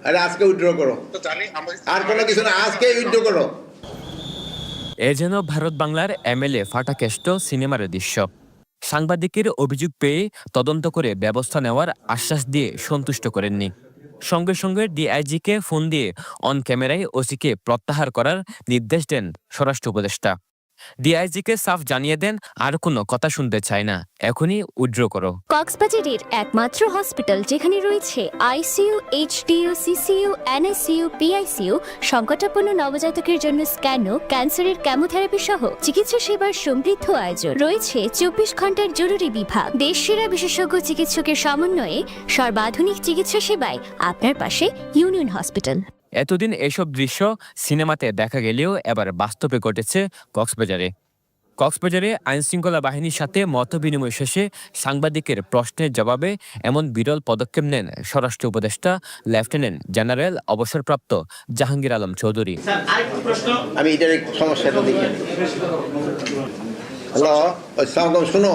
আরে আজকে উইথড্র করো, আর কোনো কিছু না, আজকে উইথড্র করো। এ যেন ভারত বাংলার এমএলএ ফাটাকেষ্ট সিনেমার দৃশ্য। সাংবাদিকের অভিযোগ পেয়ে তদন্ত করে ব্যবস্থা নেওয়ার আশ্বাস দিয়ে সন্তুষ্ট করেননি। সঙ্গে সঙ্গে ডিআইজিকে ফোন দিয়ে অন ক্যামেরায় ওসিকে প্রত্যাহার করার নির্দেশ দেন স্বরাষ্ট্র উপদেষ্টা। ডিআইজিকে সাফ জানিয়ে দেন আর কোনো কথা শুনতে চায় না, এখনই উইথড্র করো। কক্সবাজারের একমাত্র হসপিটাল যেখানে রয়েছে ICU, HDU, CCU, NICU, PICU, সংকটাপন্ন নবজাতকের জন্য স্ক্যানো, ক্যান্সারের কেমোথেরাপি সহ চিকিৎসা সেবার সমৃদ্ধ আয়োজন। রয়েছে 24 ঘন্টার জরুরি বিভাগ। দেশ সেরা বিশেষজ্ঞ চিকিৎসকের সমন্বয়ে সর্বাধুনিক চিকিৎসা সেবায় আপনার পাশে ইউনিয়ন হসপিটাল। এতদিন এসব দৃশ্য সিনেমাতে দেখা গেলেও এবার বাস্তবে ঘটেছে কক্সবাজারে আইনশৃঙ্খলা বাহিনীর সাথে মতবিনিময় শেষে সাংবাদিকের প্রশ্নের জবাবে এমন বিরল পদক্ষেপ নেন স্বরাষ্ট্র উপদেষ্টা লেফটেন্যান্ট জেনারেল অবসরপ্রাপ্ত জাহাঙ্গীর আলম চৌধুরী। আমি এটার সমস্যাটা দেখি। হ্যালো, আসসালামু শুনো,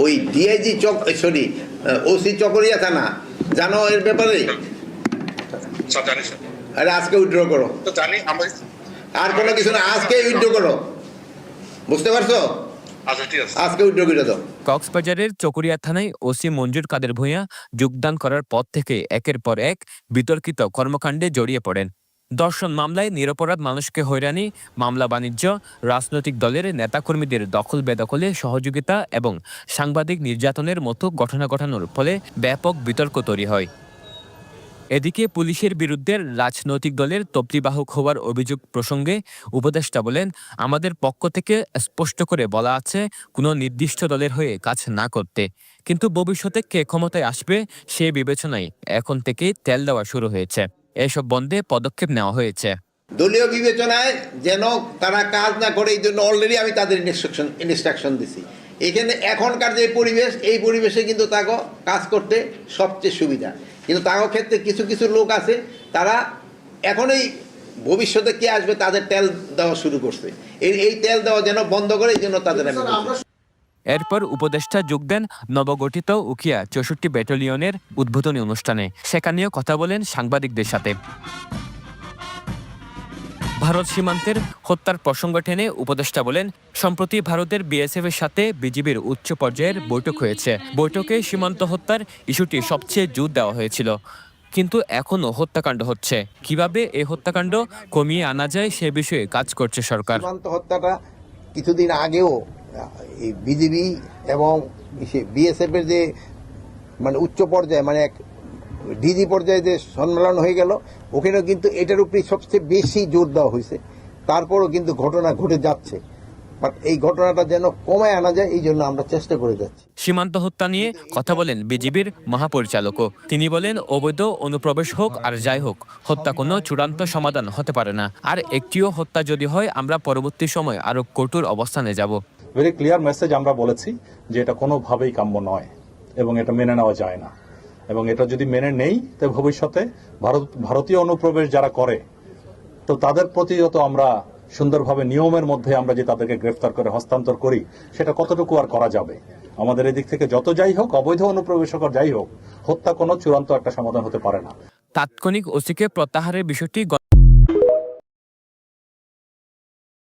ওই ডিআইজি সরি ওসি চকরিয়া থানা জানো এর ব্যাপারে? আরে আজকে উইথড্র করো, আর কোনো কিছু না, আজকে উইথড্র করো, বুঝতে পারছো? আজকে উইথড্র করে দাও। কক্সবাজারের চকরিয়া থানায় ওসি মঞ্জুর কাদের ভূঁইয়া যোগদান করার পর থেকে একের পর এক বিতর্কিত কর্মকাণ্ডে জড়িয়ে পড়েন। ধর্ষণ মামলায় নিরপরাধ মানুষকে হয়রানি, মামলা বাণিজ্য, রাজনৈতিক দলের নেতাকর্মীদের দখল বেদখলে সহযোগিতা এবং সাংবাদিক নির্যাতনের মতো ঘটনা ঘটানোর ফলে ব্যাপক বিতর্ক তৈরি হয়। এদিকে পুলিশের বিরুদ্ধে রাজনৈতিক দলের তপ্তিবাহক হওয়ার অভিযোগ প্রসঙ্গে উপদেষ্টা বলেন, আমাদের পক্ষ থেকে স্পষ্ট করে বলা আছে কোনো নির্দিষ্ট দলের হয়ে কাজ না করতে, কিন্তু ভবিষ্যতে কে ক্ষমতায় আসবে সে বিবেচনায় এখন থেকে তেল দেওয়া শুরু হয়েছে। এসব বন্ধে পদক্ষেপ নেওয়া হয়েছে। দলীয় বিবেচনায় যেন তারা কাজ না করে, এই জন্য অলরেডি আমি তাদের ইনস্ট্রাকশন দিছি। এখানে এখনকার যে পরিবেশ, এই পরিবেশে কিন্তু তাকে কাজ করতে সবচেয়ে সুবিধা। কিন্তু তার ক্ষেত্রে কিছু কিছু লোক আছে, তারা এখনই ভবিষ্যতে কে আসবে তাদের তেল দেওয়া শুরু করছে। এই তেল দেওয়া যেন বন্ধ করে, এই জন্য তাদের এরপর উপদেষ্টা যোগ দেন নবগঠিত উখিয়া ৬৪ ব্যাটালিয়নের উদ্বোধনী অনুষ্ঠানে। সেখানেও কথা বলেন সাংবাদিকদের সাথে। ভারত সীমান্তের হত্যার প্রসঙ্গ টেনে উপদেষ্টা বলেন, সম্প্রতি ভারতের বিএসএফ এর সাথে বিজিবির উচ্চ পর্যায়ের বৈঠক হয়েছে। বৈঠকে সীমান্ত হত্যার ইস্যুটি সবচেয়ে জোর দেওয়া হয়েছিল, কিন্তু এখনও হত্যাকাণ্ড হচ্ছে। কিভাবে এই হত্যাকাণ্ড কমিয়ে আনা যায় সে বিষয়ে কাজ করছে সরকার। সীমান্ত হত্যাটা কিছুদিন আগেও এই বিজিবি এবং বিএসএফ এর যে মানে উচ্চ পর্যায়ে, মানে এক ডিজি পর্যায়ে যে সম্মেলন হয়ে গেল, ওখানেও কিন্তু এটার উপরে সবচেয়ে বেশি জোর দেওয়া হয়েছে। তারপরও কিন্তু ঘটনা ঘটে যাচ্ছে, বাট এই ঘটনাটা যেন কমায় আনা যায়, এই জন্য আমরা চেষ্টা করে যাচ্ছি। সীমান্ত হত্যা নিয়ে কথা বলেন বিজিবির মহাপরিচালকও। তিনি বলেন, অবৈধ অনুপ্রবেশ হোক আর যাই হোক, হত্যা কোনো চূড়ান্ত সমাধান হতে পারে না। আর একটিও হত্যা যদি হয়, আমরা পরবর্তী সময় আরো কঠোর অবস্থানে যাব। ভেরি ক্লিয়ার মেসেজ আমরা বলেছি যে এটা কোনোভাবেই কাম্য নয় এবং এটা মেনে নেওয়া যায় না। এবং এটা যদি মেনে নেই, তো ভবিষ্যতে ভারতীয় অনুপ্রবেশ যারা করে, তো তাদের প্রতিও তো আমরা সুন্দরভাবে নিয়মের মধ্যে আমরা যে তাদেরকে গ্রেফতার করে হস্তান্তর করি, সেটা কতটুকু আর করা যাবে। আমাদের এদিক থেকে যত যাই হোক, অবৈধ অনুপ্রবেশকর যাই হোক, হত্যা কোনো চূড়ান্ত একটা সমাধান হতে পারে না। তাৎক্ষণিক ওসিকে প্রত্যাহারের বিষয়টি